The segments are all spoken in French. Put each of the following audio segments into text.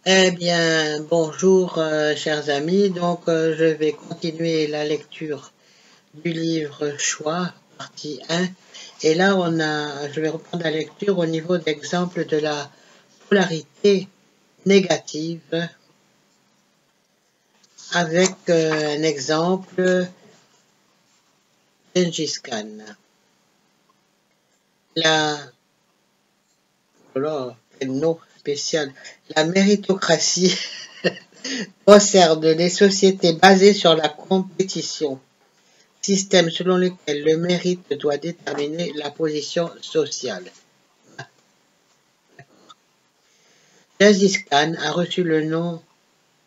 Eh bien, bonjour, chers amis. Donc, je vais continuer la lecture du livre Choix, partie 1. Et là, je vais reprendre la lecture au niveau d'exemple de la polarité négative avec un exemple Gengis Khan. Quel nom spécial. La méritocratie concerne les sociétés basées sur la compétition. Système selon lequel le mérite doit déterminer la position sociale. Gengis Khan a reçu le nom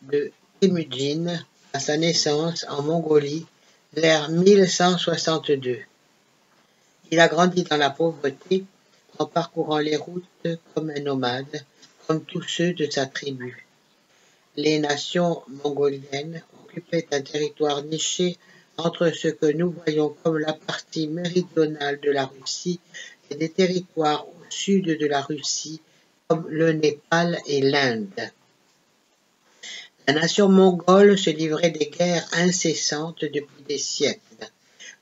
de Temujin à sa naissance en Mongolie vers 1162. Il a grandi dans la pauvreté en parcourant les routes comme un nomade, comme tous ceux de sa tribu. Les nations mongoliennes occupaient un territoire niché entre ce que nous voyons comme la partie méridionale de la Russie et des territoires au sud de la Russie, comme le Népal et l'Inde. La nation mongole se livrait des guerres incessantes depuis des siècles.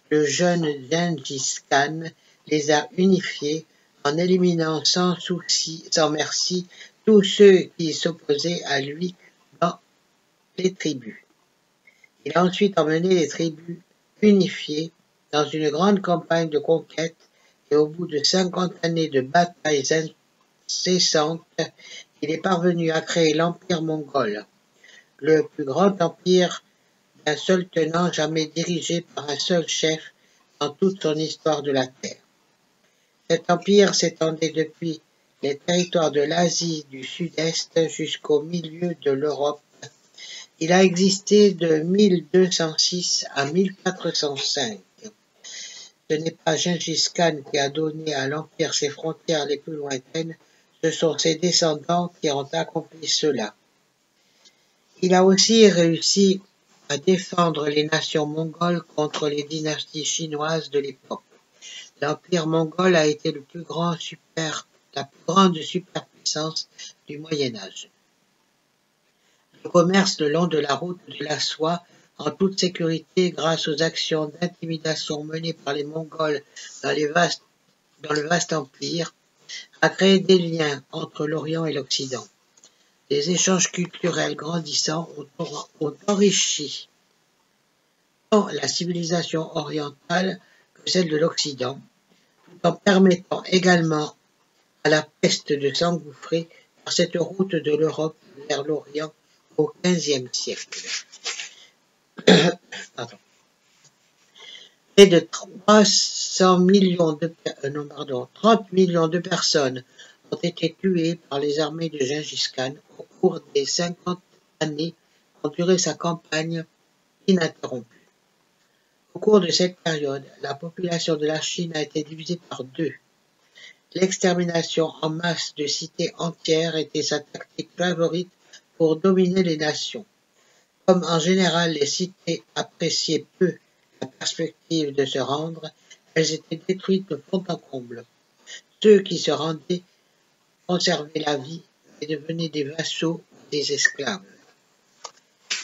Le jeune Gengis Khan les a unifiés en éliminant sans souci, sans merci, tous ceux qui s'opposaient à lui dans les tribus. Il a ensuite emmené les tribus unifiées dans une grande campagne de conquête et au bout de 50 années de batailles incessantes, il est parvenu à créer l'Empire mongol, le plus grand empire d'un seul tenant jamais dirigé par un seul chef dans toute son histoire de la terre. Cet empire s'étendait depuis les territoires de l'Asie du Sud-Est jusqu'au milieu de l'Europe. Il a existé de 1206 à 1405. Ce n'est pas Gengis Khan qui a donné à l'Empire ses frontières les plus lointaines, ce sont ses descendants qui ont accompli cela. Il a aussi réussi à défendre les nations mongoles contre les dynasties chinoises de l'époque. L'Empire mongol a été la plus grande superpuissance du Moyen-Âge. Le commerce le long de la route de la soie, en toute sécurité grâce aux actions d'intimidation menées par les Mongols dans le vaste empire, a créé des liens entre l'Orient et l'Occident. Les échanges culturels grandissants ont enrichi tant la civilisation orientale que celle de l'Occident, tout en permettant également à la peste de s'engouffrer par cette route de l'Europe vers l'Orient au XVe siècle. Près de 30 millions de personnes ont été tuées par les armées de Gengis Khan au cours des 50 années qu'ont duré sa campagne ininterrompue. Au cours de cette période, la population de la Chine a été divisée par deux. L'extermination en masse de cités entières était sa tactique favorite pour dominer les nations. Comme en général les cités appréciaient peu la perspective de se rendre, elles étaient détruites de fond en comble. Ceux qui se rendaient conservaient la vie et devenaient des vassaux ou des esclaves.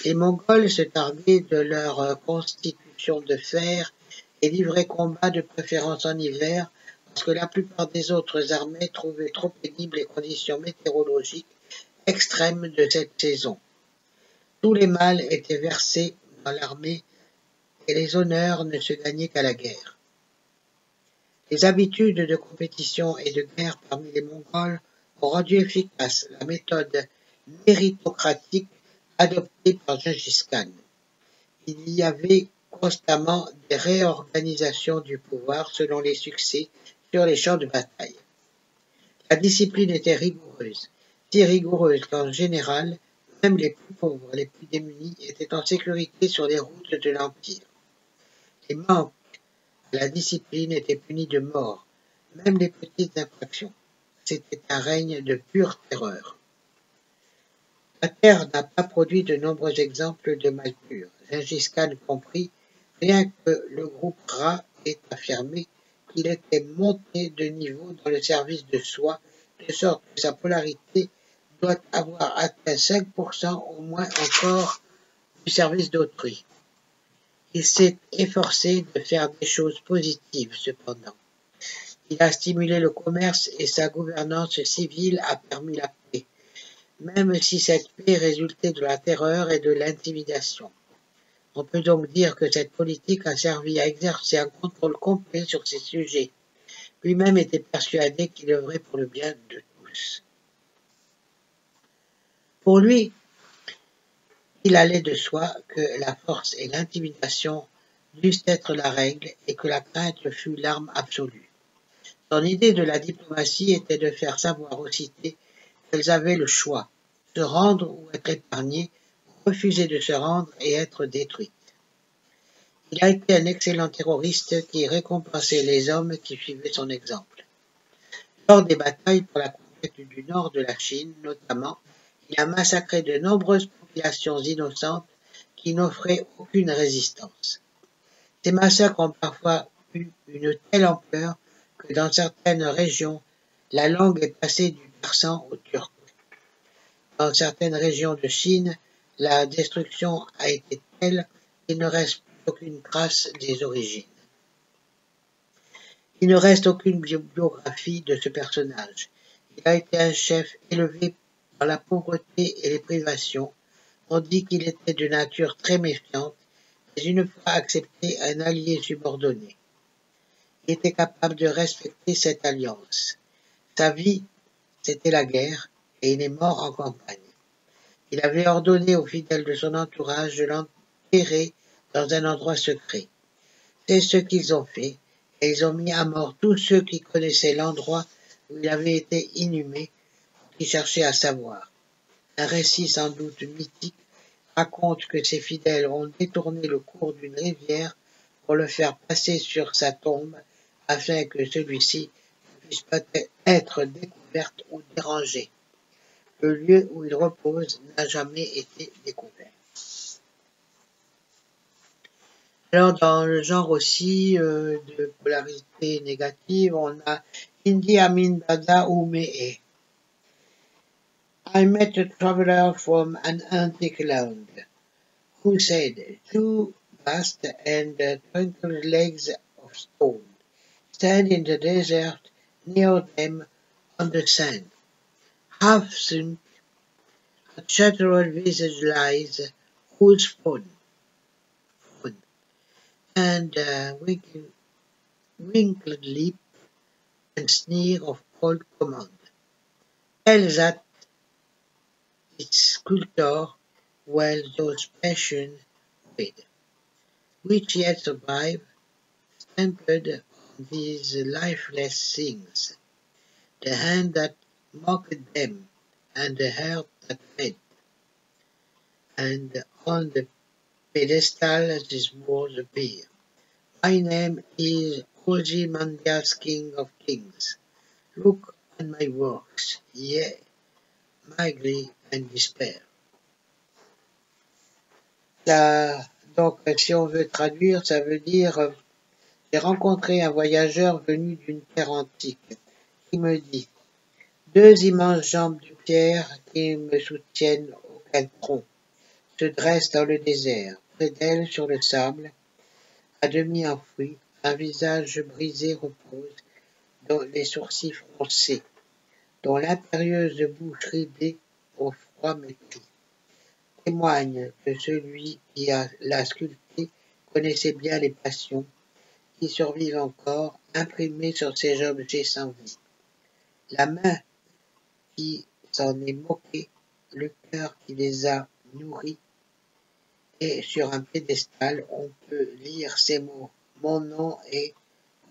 Les Mongols se targuaient de leur constitution de fer et livraient combat de préférence en hiver parce que la plupart des autres armées trouvaient trop pénibles les conditions météorologiques extrêmes de cette saison. Tous les mâles étaient versés dans l'armée et les honneurs ne se gagnaient qu'à la guerre. Les habitudes de compétition et de guerre parmi les Mongols ont rendu efficace la méthode méritocratique adoptée par Gengis Khan. Il y avait constamment des réorganisations du pouvoir selon les succès sur les champs de bataille. La discipline était rigoureuse, si rigoureuse qu'en général, même les plus pauvres, les plus démunis, étaient en sécurité sur les routes de l'Empire. Les manques à la discipline étaient punis de mort, même les petites infractions. C'était un règne de pure terreur. La terre n'a pas produit de nombreux exemples de malpure. Gengis Khan compris, rien que le groupe Ra ait affirmé qu'il était monté de niveau dans le service de soi, de sorte que sa polarité doit avoir atteint 5% au moins encore du service d'autrui. Il s'est efforcé de faire des choses positives, cependant. Il a stimulé le commerce et sa gouvernance civile a permis la paix, même si cette paix résultait de la terreur et de l'intimidation. On peut donc dire que cette politique a servi à exercer un contrôle complet sur ces sujets. Lui-même était persuadé qu'il œuvrait pour le bien de tous. Pour lui, il allait de soi que la force et l'intimidation dussent être la règle et que la crainte fût l'arme absolue. Son idée de la diplomatie était de faire savoir aux cités qu'elles avaient le choix, se rendre ou être épargnées, refuser de se rendre et être détruites. Il a été un excellent terroriste qui récompensait les hommes qui suivaient son exemple. Lors des batailles pour la conquête du nord de la Chine, notamment, il a massacré de nombreuses populations innocentes qui n'offraient aucune résistance. Ces massacres ont parfois eu une telle ampleur que dans certaines régions, la langue est passée du persan au turc. Dans certaines régions de Chine, la destruction a été telle qu'il ne reste plus aucune trace des origines. Il ne reste aucune biographie de ce personnage. Il a été un chef élevé par la pauvreté et les privations. On dit qu'il était de nature très méfiante, mais une fois accepté un allié subordonné. Il était capable de respecter cette alliance. Sa vie, c'était la guerre, et il est mort en campagne. Il avait ordonné aux fidèles de son entourage de l'enterrer dans un endroit secret. C'est ce qu'ils ont fait, et ils ont mis à mort tous ceux qui connaissaient l'endroit où il avait été inhumé, qui cherchaient à savoir. Un récit sans doute mythique raconte que ses fidèles ont détourné le cours d'une rivière pour le faire passer sur sa tombe, afin que celui-ci ne puisse pas être découvert ou dérangé. Le lieu où il repose n'a jamais été découvert. Alors, dans le genre aussi de polarité négative, on a Idi Amin Dada Oumé. I met a traveler from an antique land who said, two vast and twinkling legs of stone stand in the desert near them on the sand. Half sunk, a shattered visage lies, whose phone, and wrinkled lip and sneer of cold command. Tell that its sculptor well those passion with, which yet survive, stamped on these lifeless things, the hand that mocked them, and the heart that fed, and on the pedestal this words appear. My name is Ozymandias, King of Kings. Look on my works, yea, my grief and despair. Donc, si on veut traduire, ça veut dire j'ai rencontré un voyageur venu d'une terre antique qui me dit deux immenses jambes de pierre qui me soutiennent aucun tronc se dressent dans le désert. Près d'elles, sur le sable, à demi enfoui, un visage brisé repose, dont les sourcils froncés, dont l'impérieuse bouche ridée au froid mépris, témoigne que celui qui l'a sculpté connaissait bien les passions qui survivent encore, imprimées sur ces objets sans vie. La main qui s'en est moquée, le cœur qui les a nourris, et sur un piédestal, on peut lire ces mots. Mon nom est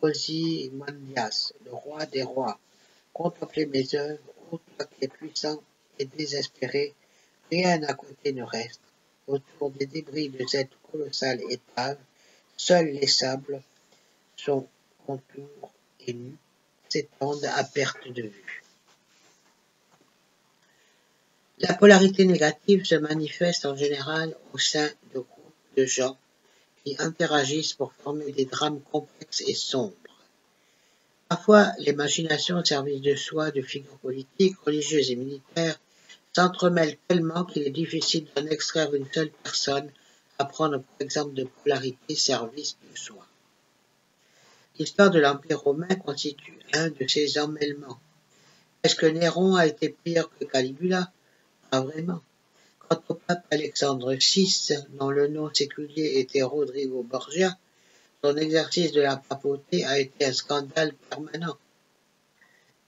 Ozymandias, le roi des rois. Contemplez mes œuvres, ô toi qui es puissant et désespéré, rien à côté ne reste. Autour des débris de cette colossale épave, seuls les sables, son contour et nu, s'étendent à perte de vue. La polarité négative se manifeste en général au sein de groupes de gens qui interagissent pour former des drames complexes et sombres. Parfois, les machinations au service de soi de figures politiques, religieuses et militaires s'entremêlent tellement qu'il est difficile d'en extraire une seule personne à prendre pour exemple de polarité service de soi. L'histoire de l'Empire romain constitue un de ces emmêlements. Est-ce que Néron a été pire que Caligula? Pas vraiment. Quant au pape Alexandre VI, dont le nom séculier était Rodrigo Borgia, son exercice de la papauté a été un scandale permanent.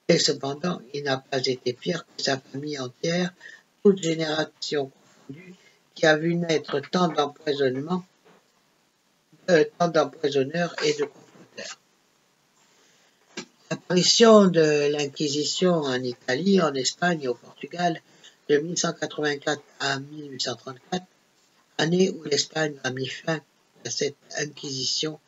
Et cependant, il n'a pas été pire que sa famille entière, toute génération confondue, qui a vu naître tant d'empoisonneurs et de comploteurs. L'apparition de l'Inquisition en Italie, en Espagne et au Portugal de 1184 à 1834, année où l'Espagne a mis fin à cette Inquisition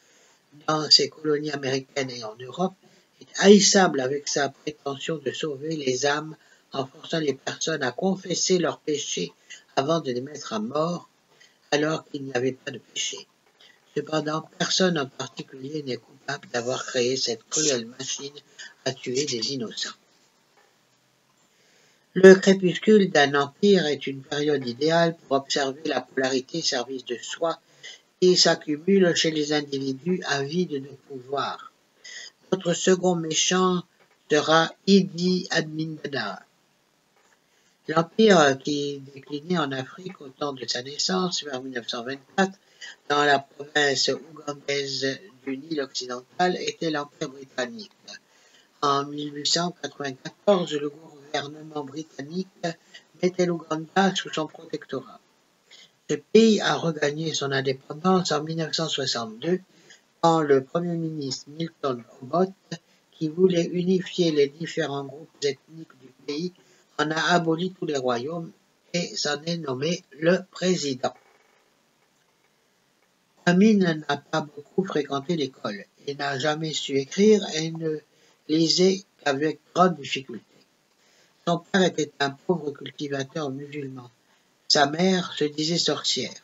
dans ses colonies américaines et en Europe, est haïssable avec sa prétention de sauver les âmes en forçant les personnes à confesser leurs péchés avant de les mettre à mort, alors qu'il n'y avait pas de péché. Cependant, personne en particulier n'est coupable d'avoir créé cette cruelle machine à tuer des innocents. Le crépuscule d'un empire est une période idéale pour observer la polarité service de soi qui s'accumule chez les individus avides de pouvoir. Notre second méchant sera Idi Amin Dada. L'empire qui déclinait en Afrique au temps de sa naissance, vers 1924, dans la province ougandaise du Nil occidental, était l'Empire britannique. En 1894, le gouvernement britannique mettait l'Ouganda sous son protectorat. Ce pays a regagné son indépendance en 1962 quand le Premier ministre Milton Obote, qui voulait unifier les différents groupes ethniques du pays, en a aboli tous les royaumes et s'en est nommé le président. Amin n'a pas beaucoup fréquenté l'école et n'a jamais su écrire et ne lisait qu'avec grande difficulté. Son père était un pauvre cultivateur musulman. Sa mère se disait sorcière.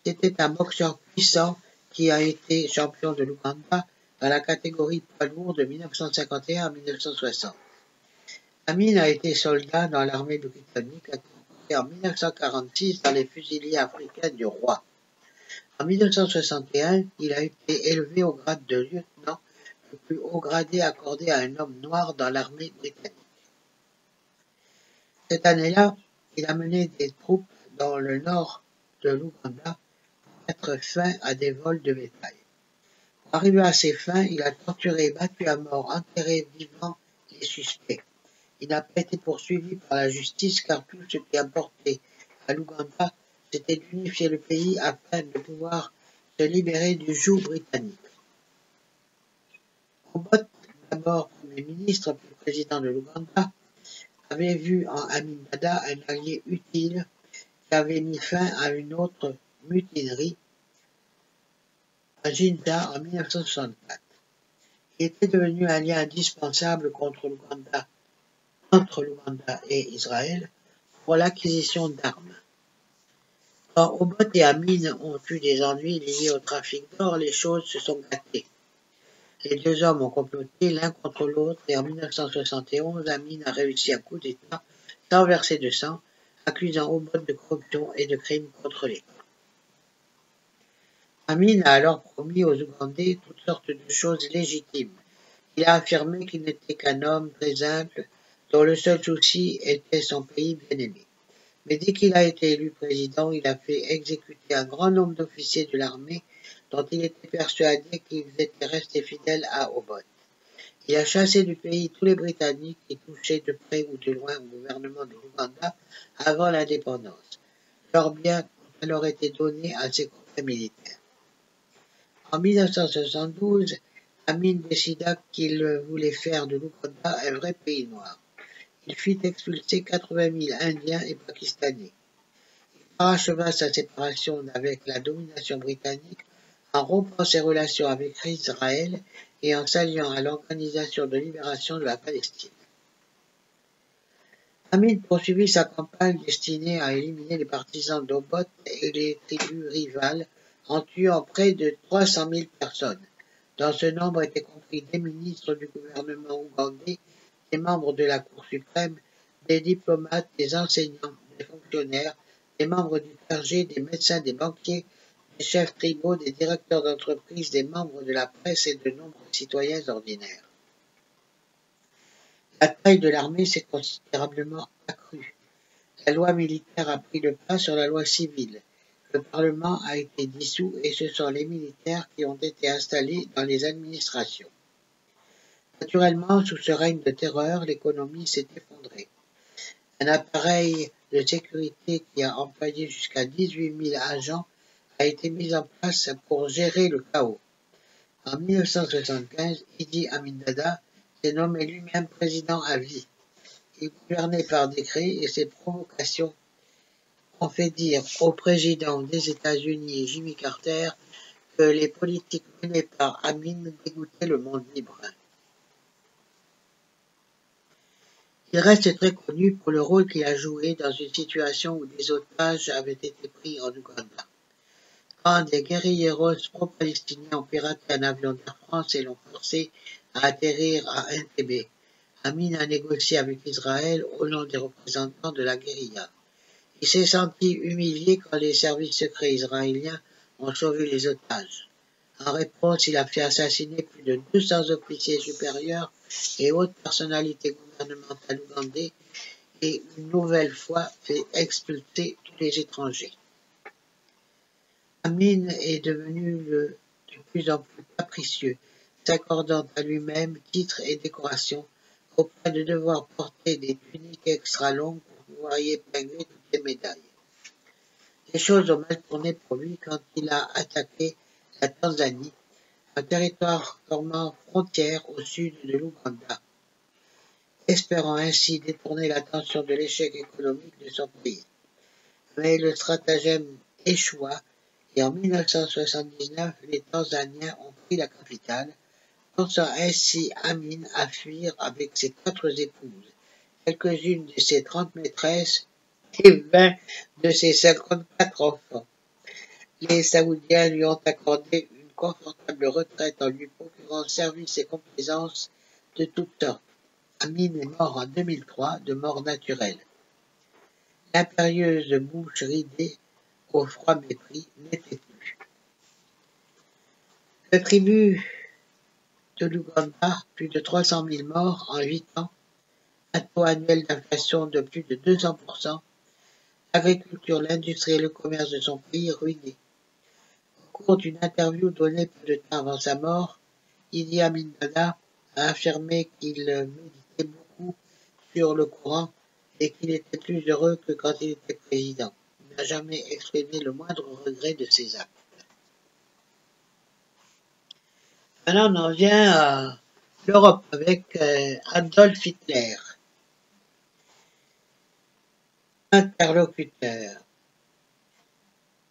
C'était un boxeur puissant qui a été champion de l'Ouganda dans la catégorie poids lourd de 1951 à 1960. Amin a été soldat dans l'armée britannique et en 1946 dans les fusiliers africains du roi. En 1961, il a été élevé au grade de lieutenant, le plus haut gradé accordé à un homme noir dans l'armée britannique. Cette année-là, il a mené des troupes dans le nord de l'Ouganda pour mettre fin à des vols de bétail. Pour arriver à ses fins, il a torturé, battu à mort, enterré vivants les suspects. Il n'a pas été poursuivi par la justice car tout ce qui importait à l'Ouganda, c'était d'unifier le pays afin de pouvoir se libérer du joug britannique. Obote, d'abord Premier ministre puis président de l'Ouganda, avait vu en Amin Dada un allié utile qui avait mis fin à une autre mutinerie à Jinja en 1964. Il était devenu un lien indispensable entre l'Ouganda et Israël pour l'acquisition d'armes. Quand Obote et Amin ont eu des ennuis liés au trafic d'or, les choses se sont gâtées. Les deux hommes ont comploté l'un contre l'autre et en 1971, Amin a réussi un coup d'État sans verser de sang, accusant Obote de corruption et de crimes contre l'État. Amin a alors promis aux Ougandais toutes sortes de choses légitimes. Il a affirmé qu'il n'était qu'un homme très humble, dont le seul souci était son pays bien-aimé. Mais dès qu'il a été élu président, il a fait exécuter un grand nombre d'officiers de l'armée dont il était persuadé qu'ils étaient restés fidèles à Obote. Il a chassé du pays tous les Britanniques qui touchaient de près ou de loin au gouvernement de l'Ouganda avant l'indépendance. Leurs biens ont alors été donnés à ses copains militaires. En 1972, Amin décida qu'il voulait faire de l'Ouganda un vrai pays noir. Il fit expulser 80 000 Indiens et Pakistanais. Il paracheva sa séparation avec la domination britannique en rompant ses relations avec Israël et en s'alliant à l'Organisation de libération de la Palestine. Amin poursuivit sa campagne destinée à éliminer les partisans d'Obote et les tribus rivales en tuant près de 300 000 personnes. Dans ce nombre étaient compris des ministres du gouvernement ougandais, des membres de la Cour suprême, des diplomates, des enseignants, des fonctionnaires, des membres du clergé, des médecins, des banquiers, des chefs tribaux, des directeurs d'entreprise, des membres de la presse et de nombreux citoyens ordinaires. La taille de l'armée s'est considérablement accrue. La loi militaire a pris le pas sur la loi civile. Le Parlement a été dissous et ce sont les militaires qui ont été installés dans les administrations. Naturellement, sous ce règne de terreur, l'économie s'est effondrée. Un appareil de sécurité qui a employé jusqu'à 18 000 agents a été mis en place pour gérer le chaos. En 1975, Idi Amin Dada s'est nommé lui-même président à vie. Il gouvernait par décret et ses provocations ont fait dire au président des États-Unis, Jimmy Carter, que les politiques menées par Amin dégoûtaient le monde libre. Il reste très connu pour le rôle qu'il a joué dans une situation où des otages avaient été pris en Ouganda. Quand des guérilleros pro-palestiniens ont piraté un avion d'Air France et l'ont forcé à atterrir à Entebbe, Amin a négocié avec Israël au nom des représentants de la guérilla. Il s'est senti humilié quand les services secrets israéliens ont sauvé les otages. En réponse, il a fait assassiner plus de 200 officiers supérieurs et hautes personnalités gouvernementales ougandais et une nouvelle fois fait expulser tous les étrangers. Amin est devenu de plus en plus capricieux, s'accordant à lui-même titres et décorations, au point de devoir porter des tuniques extra longues pour pouvoir y épingler toutes les médailles. Les choses ont mal tourné pour lui quand il a attaqué la Tanzanie, un territoire formant frontière au sud de l'Ouganda, espérant ainsi détourner l'attention de l'échec économique de son pays. Mais le stratagème échoua et en 1979, les Tanzaniens ont pris la capitale, forçant ainsi Amin à fuir avec ses 4 épouses, quelques-unes de ses 30 maîtresses et 20 de ses 54 enfants. Les Saoudiens lui ont accordé une confortable retraite en lui procurant services et complaisances de toutes sortes. Amin est mort en 2003 de mort naturelle. L'impérieuse bouche ridée au froid mépris n'était plus. Le tribut de l'Ouganda, plus de 300 000 morts en 8 ans, un taux annuel d'inflation de plus de 200%, l'agriculture, l'industrie et le commerce de son pays ruinés. Au cours d'une interview donnée peu de temps avant sa mort, Idi Amin Dada a affirmé qu'il méditait beaucoup sur le Coran et qu'il était plus heureux que quand il était président. Il n'a jamais exprimé le moindre regret de ses actes. Maintenant, on en vient à l'Europe avec Adolf Hitler, interlocuteur.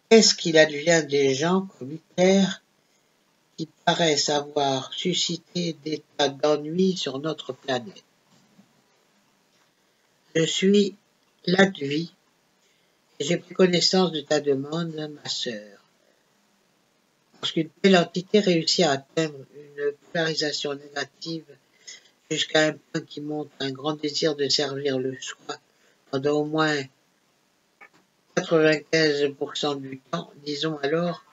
Qu'est-ce qu'il advient des gens comme Hitler qui paraissent avoir suscité des tas d'ennuis sur notre planète? Je suis Latvi et j'ai pris connaissance de ta demande, ma sœur. Lorsqu'une telle entité réussit à atteindre une polarisation négative jusqu'à un point qui montre un grand désir de servir le soi pendant au moins 95% du temps, disons alors,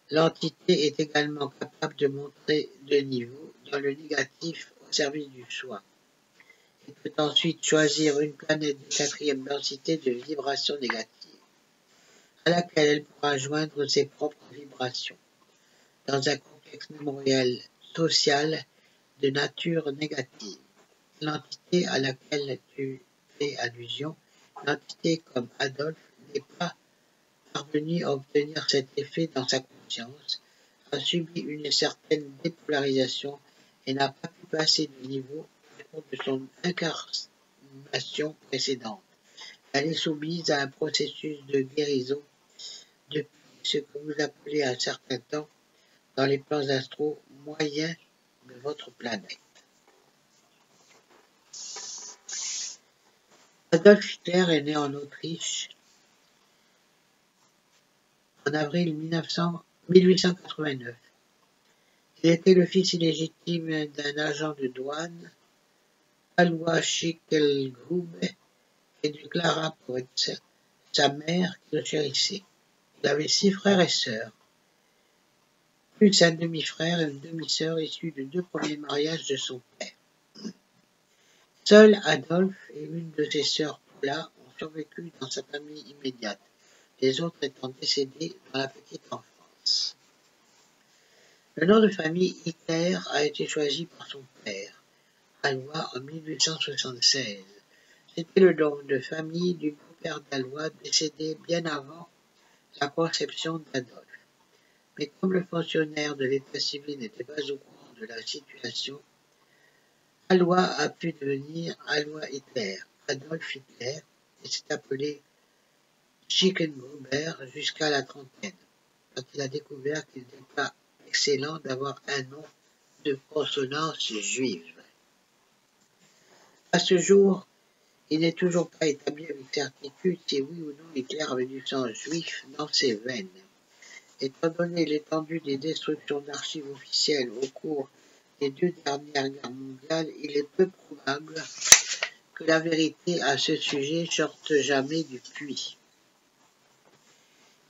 l'entité est également capable de montrer de niveau dans le négatif au service du soi. Il peut ensuite choisir une planète de 4e densité de vibrations négatives, à laquelle elle pourra joindre ses propres vibrations, dans un contexte mémoriel social de nature négative. L'entité à laquelle tu fais allusion, l'entité comme Adolphe, n'est pas parvenu à obtenir cet effet dans sa conscience, a subi une certaine dépolarisation et n'a pas pu passer de niveau au cours de son incarnation précédente. Elle est soumise à un processus de guérison depuis ce que vous appelez un certain temps dans les plans astro moyens de votre planète. Adolf Hitler est né en Autriche en avril 1889. Il était le fils illégitime d'un agent de douane, Alois Schicklgrube, et déclara pour être sa mère qu'il le chérissait. Il avait 6 frères et sœurs, plus un demi-frère et une demi-sœur issus de 2 premiers mariages de son père. Seul Adolphe et une de ses sœurs Paula ont survécu dans sa famille immédiate, les autres étant décédés dans la petite enfance. Le nom de famille Hitler a été choisi par son père, Alois, en 1876. C'était le nom de famille du beau-père d'Alois décédé bien avant la conception d'Adolphe. Mais comme le fonctionnaire de l'état civil n'était pas au courant de la situation, Alois a pu devenir Alois Hitler, Adolf Hitler, et s'est appelé Schicklgruber jusqu'à la trentaine, quand il a découvert qu'il n'était pas excellent d'avoir un nom de consonance juive. À ce jour, il n'est toujours pas établi avec certitude si oui ou non Hitler avait du sang juif dans ses veines. Étant donné l'étendue des destructions d'archives officielles au cours des 2 dernières guerres mondiales, il est peu probable que la vérité à ce sujet sorte jamais du puits.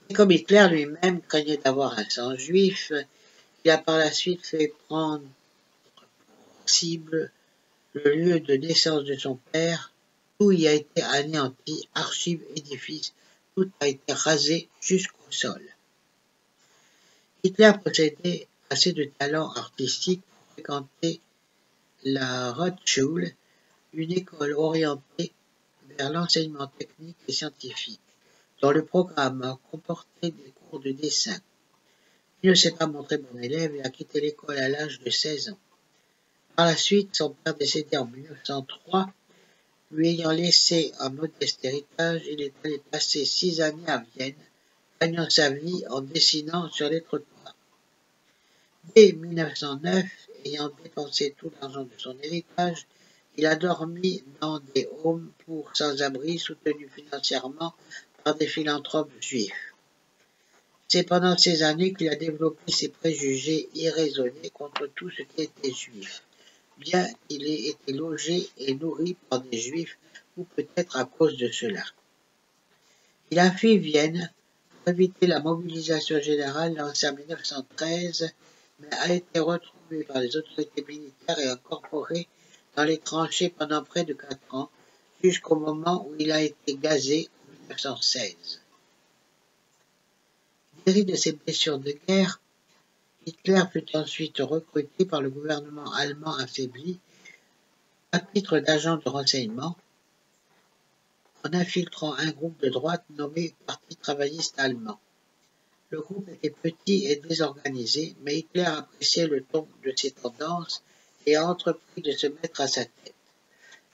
Et comme Hitler lui-même craignait d'avoir un sang juif, il a par la suite fait prendre pour cible le lieu de naissance de son père. Tout y a été anéanti, archives, édifices, tout a été rasé jusqu'au sol. Hitler possédait assez de talent artistique pour fréquenter la Rothschule, une école orientée vers l'enseignement technique et scientifique, dont le programme comportait des cours de dessin. Il ne s'est pas montré bon élève et a quitté l'école à l'âge de 16 ans. Par la suite, son père décédé en 1903, lui ayant laissé un modeste héritage, il est allé passer 6 années à Vienne, gagnant sa vie en dessinant sur les trottoirs. Dès 1909, ayant dépensé tout l'argent de son héritage, il a dormi dans des homes pour sans-abri soutenus financièrement par des philanthropes juifs. C'est pendant ces années qu'il a développé ses préjugés irraisonnés contre tout ce qui était juif, bien qu'il ait été logé et nourri par des juifs, ou peut-être à cause de cela. Il a fui Vienne pour éviter la mobilisation générale lancée en 1913, mais a été retrouvé par les autorités militaires et incorporé dans les tranchées pendant près de 4 ans, jusqu'au moment où il a été gazé en 1916. Guéri de ses blessures de guerre, Hitler fut ensuite recruté par le gouvernement allemand affaibli à titre d'agent de renseignement en infiltrant un groupe de droite nommé Parti travailliste allemand. Le groupe était petit et désorganisé, mais Hitler appréciait le ton de ses tendances et a entrepris de se mettre à sa tête.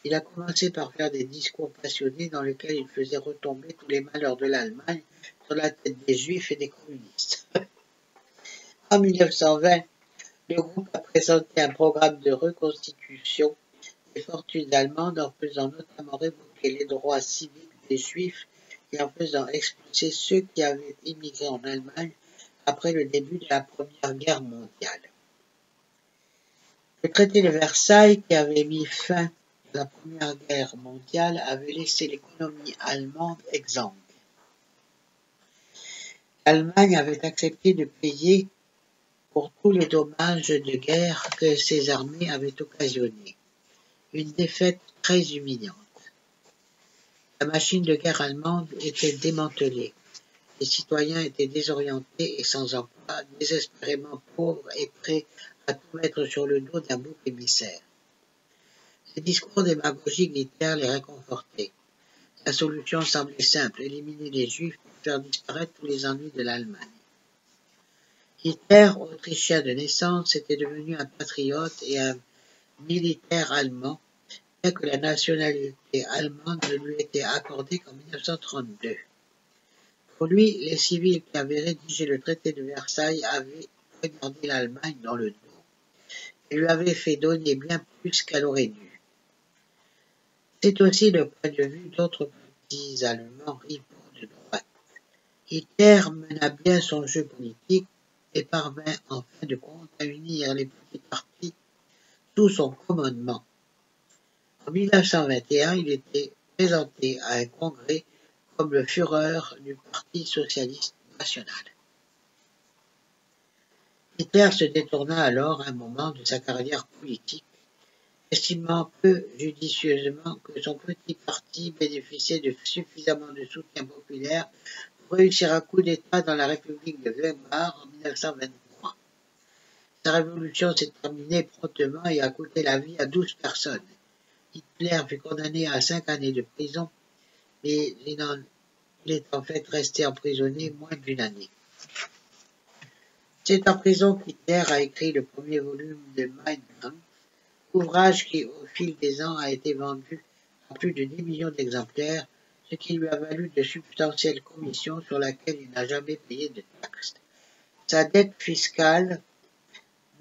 Il a commencé par faire des discours passionnés dans lesquels il faisait retomber tous les malheurs de l'Allemagne sur la tête des Juifs et des communistes. En 1920, le groupe a présenté un programme de reconstitution des fortunes allemandes en faisant notamment révoquer les droits civiques des Juifs et en faisant expulser ceux qui avaient immigré en Allemagne après le début de la Première Guerre mondiale. Le traité de Versailles, qui avait mis fin à la Première Guerre mondiale, avait laissé l'économie allemande exsangue. L'Allemagne avait accepté de payer pour tous les dommages de guerre que ses armées avaient occasionnés. Une défaite très humiliante. La machine de guerre allemande était démantelée. Les citoyens étaient désorientés et sans emploi, désespérément pauvres et prêts à tout mettre sur le dos d'un bouc émissaire. Les discours démagogiques d'Hitler les réconfortaient. La solution semblait simple, éliminer les Juifs pour faire disparaître tous les ennuis de l'Allemagne. Hitler, autrichien de naissance, était devenu un patriote et un militaire allemand, bien que la nationalité allemande ne lui ait été accordée qu'en 1932. Pour lui, les civils qui avaient rédigé le traité de Versailles avaient regardé l'Allemagne dans le dos et lui avaient fait donner bien plus qu'elle aurait dû. C'est aussi le point de vue d'autres petits Allemands rivaux de droite. Hitler mena bien son jeu politique et parvint en fin de compte à unir les petits partis sous son commandement. En 1921, il était présenté à un congrès comme le Führer du Parti socialiste national. Hitler se détourna alors un moment de sa carrière politique, estimant peu judicieusement que son petit parti bénéficiait de suffisamment de soutien populaire pour réussir un coup d'État dans la République de Weimar en 1923. Sa révolution s'est terminée promptement et a coûté la vie à 12 personnes. Hitler fut condamné à 5 années de prison, mais il est en fait resté emprisonné moins d'une année. C'est en prison qu'Hitler a écrit le premier volume de Mein Kampf, ouvrage qui, au fil des ans, a été vendu à plus de 10 millions d'exemplaires, ce qui lui a valu de substantielles commissions sur lesquelles il n'a jamais payé de taxes. Sa dette fiscale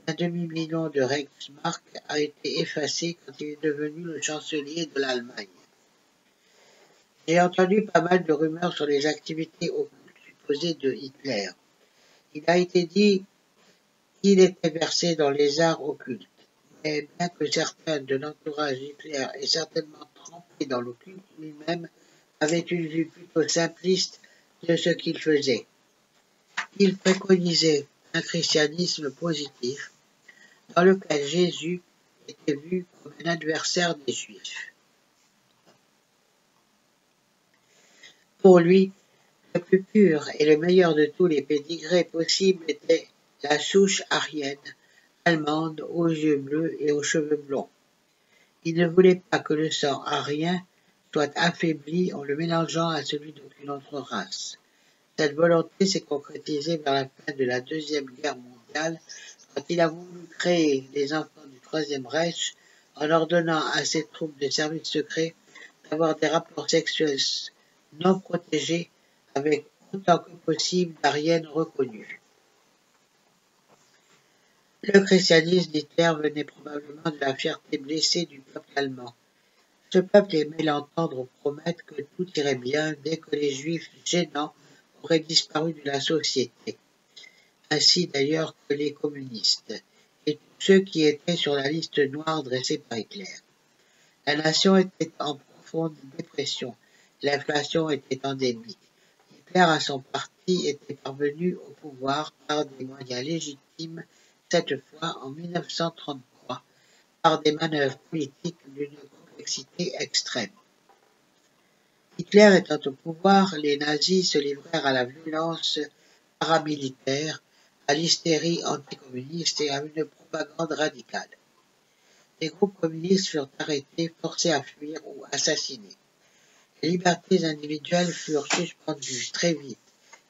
d'un demi-million de Reichsmark a été effacée quand il est devenu le chancelier de l'Allemagne. J'ai entendu pas mal de rumeurs sur les activités occultes supposées de Hitler. Il a été dit qu'il était versé dans les arts occultes, mais bien que certains de l'entourage d'Hitler aient certainement trempé dans l'occulte, lui-même avait une vue plutôt simpliste de ce qu'il faisait. Il préconisait un christianisme positif, dans lequel Jésus était vu comme un adversaire des Juifs. Pour lui, le plus pur et le meilleur de tous les pédigrés possibles était la souche aryenne, allemande, aux yeux bleus et aux cheveux blonds. Il ne voulait pas que le sang aryen soit affaibli en le mélangeant à celui d'aucune autre race. Cette volonté s'est concrétisée vers la fin de la Deuxième Guerre mondiale, quand il a voulu créer les enfants du Troisième Reich en ordonnant à ses troupes de services secrets d'avoir des rapports sexuels non protégés avec autant que possible d'Aryennes reconnues. Le christianisme d'Hitler venait probablement de la fierté blessée du peuple allemand. Ce peuple aimait l'entendre promettre que tout irait bien dès que les juifs gênants auraient disparu de la société, ainsi d'ailleurs que les communistes, et tous ceux qui étaient sur la liste noire dressée par Hitler. La nation était en profonde dépression, l'inflation était endémique. Hitler et son parti étaient parvenus au pouvoir par des moyens légitimes, cette fois en 1933, par des manœuvres politiques d'une complexité extrême. Hitler étant au pouvoir, les nazis se livrèrent à la violence paramilitaire, à l'hystérie anticommuniste et à une propagande radicale. Les groupes communistes furent arrêtés, forcés à fuir ou assassinés. Les libertés individuelles furent suspendues très vite.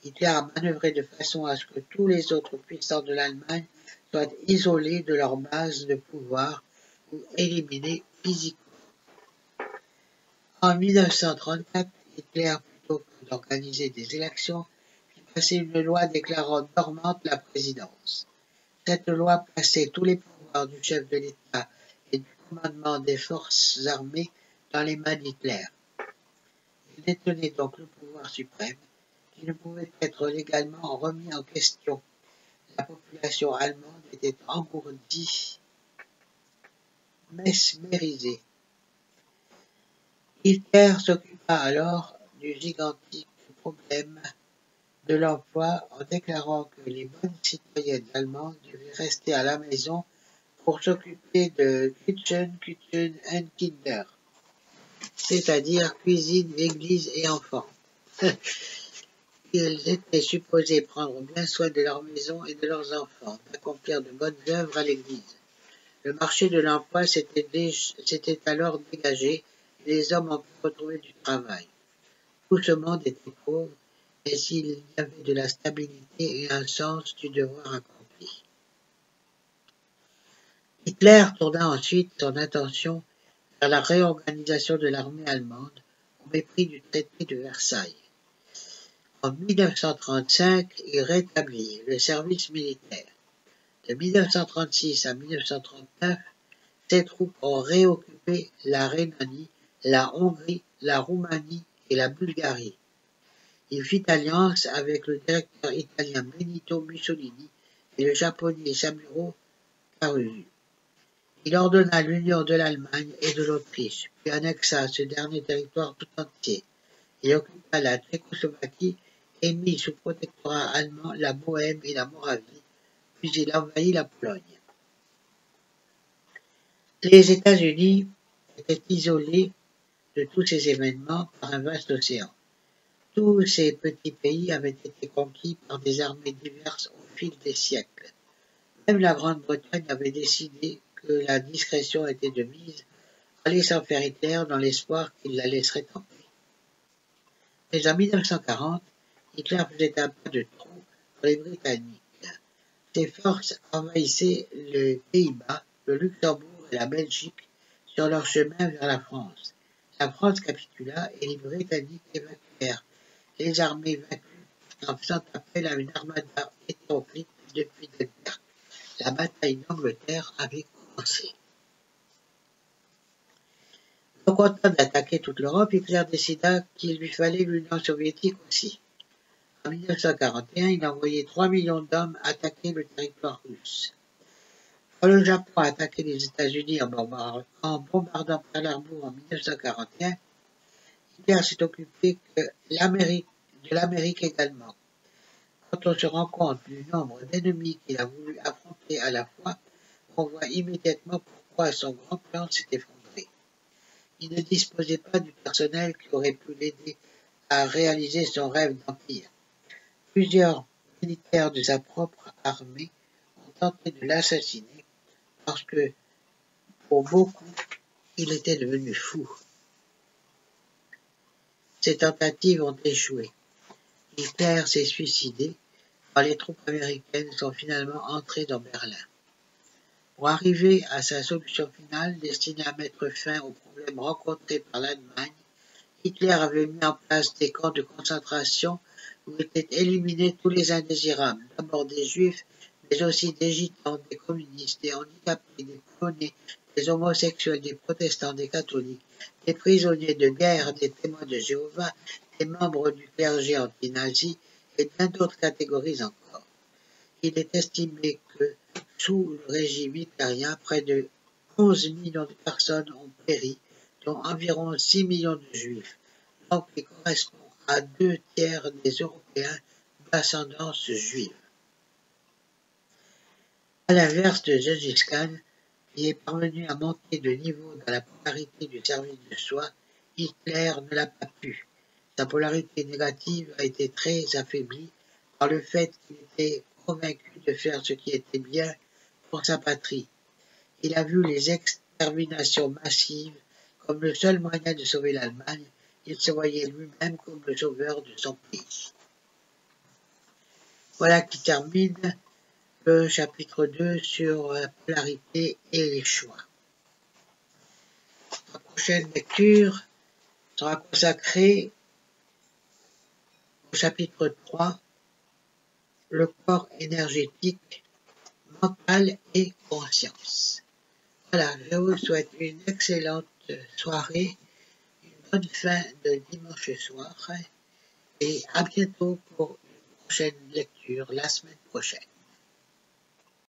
Hitler a manœuvré de façon à ce que tous les autres puissants de l'Allemagne soient isolés de leur base de pouvoir ou éliminés physiquement. En 1934, Hitler, plutôt que d'organiser des élections, fit passer une loi déclarant dormante la présidence. Cette loi plaçait tous les pouvoirs du chef de l'État et du commandement des forces armées dans les mains d'Hitler. Il détenait donc le pouvoir suprême, qui ne pouvait être légalement remis en question. La population allemande était engourdie, mesmérisée. Hitler s'occupa alors du gigantique problème de l'emploi en déclarant que les bonnes citoyennes allemandes devaient rester à la maison pour s'occuper de Küchen, Küchen und Kinder, c'est-à-dire cuisine, église et enfants. Ils étaient supposés prendre bien soin de leur maison et de leurs enfants, d'accomplir de bonnes œuvres à l'église. Le marché de l'emploi s'était alors dégagé et les hommes ont pu retrouver du travail. Tout ce monde était pauvre, mais il y avait de la stabilité et un sens du devoir accompli. Hitler tourna ensuite son attention vers la réorganisation de l'armée allemande au mépris du traité de Versailles. En 1935, il rétablit le service militaire. De 1936 à 1939, ses troupes ont réoccupé la Rhénanie, la Hongrie, la Roumanie et la Bulgarie. Il fit alliance avec le directeur italien Benito Mussolini et le japonais Samuro Karuzu. Il ordonna l'union de l'Allemagne et de l'Autriche, puis annexa ce dernier territoire tout entier. Il occupa la Tchécoslovaquie et mit sous protectorat allemand la Bohême et la Moravie, puis il envahit la Pologne. Les États-Unis étaient isolés de tous ces événements par un vaste océan. Tous ces petits pays avaient été conquis par des armées diverses au fil des siècles. Même la Grande-Bretagne avait décidé que la discrétion était de mise en laissant faire Hitler dans l'espoir qu'il la laisserait tomber. Mais en 1940, Hitler faisait un pas de trop pour les Britanniques. Ses forces envahissaient les Pays-Bas, le Luxembourg et la Belgique sur leur chemin vers la France. La France capitula et les Britanniques évacuèrent les armées vaincues en faisant appel à une armada hétéroclite depuis Dunkerque. La bataille d'Angleterre avait commencé. Non content d'attaquer toute l'Europe, Hitler décida qu'il lui fallait l'Union soviétique aussi. En 1941, il envoyait 3 millions d'hommes attaquer le territoire russe. Quand le Japon a attaqué les États-Unis en bombardant Pearl Harbor en 1941, Hitler s'est occupé de l'Amérique également. Quand on se rend compte du nombre d'ennemis qu'il a voulu affronter à la fois, on voit immédiatement pourquoi son grand plan s'est effondré. Il ne disposait pas du personnel qui aurait pu l'aider à réaliser son rêve d'empire. Plusieurs militaires de sa propre armée ont tenté de l'assassiner parce que, pour beaucoup, il était devenu fou. Ces tentatives ont échoué. Hitler s'est suicidé quand les troupes américaines sont finalement entrées dans Berlin. Pour arriver à sa solution finale destinée à mettre fin aux problèmes rencontrés par l'Allemagne, Hitler avait mis en place des camps de concentration où étaient éliminés tous les indésirables, d'abord des juifs, mais aussi des gitans, des communistes, des handicapés, des polonais, des homosexuels, des protestants, des catholiques, des prisonniers de guerre, des témoins de Jéhovah, des membres du clergé anti-nazi et bien d'autres catégories encore. Il est estimé que, sous le régime hitlérien, près de 11 millions de personnes ont péri, dont environ 6 millions de juifs, donc qui correspond à 2 tiers des Européens d'ascendance juive. À l'inverse de Gengis Khan, qui est parvenu à monter de niveau dans la popularité du service de soi, Hitler ne l'a pas pu. Sa polarité négative a été très affaiblie par le fait qu'il était convaincu de faire ce qui était bien pour sa patrie. Il a vu les exterminations massives comme le seul moyen de sauver l'Allemagne. Il se voyait lui-même comme le sauveur de son pays. Voilà qui termine le chapitre 2 sur la polarité et les choix. La prochaine lecture sera consacrée au chapitre 3, le corps énergétique, mental et conscience. Voilà, je vous souhaite une excellente soirée, une bonne fin de dimanche soir et à bientôt pour une prochaine lecture la semaine prochaine.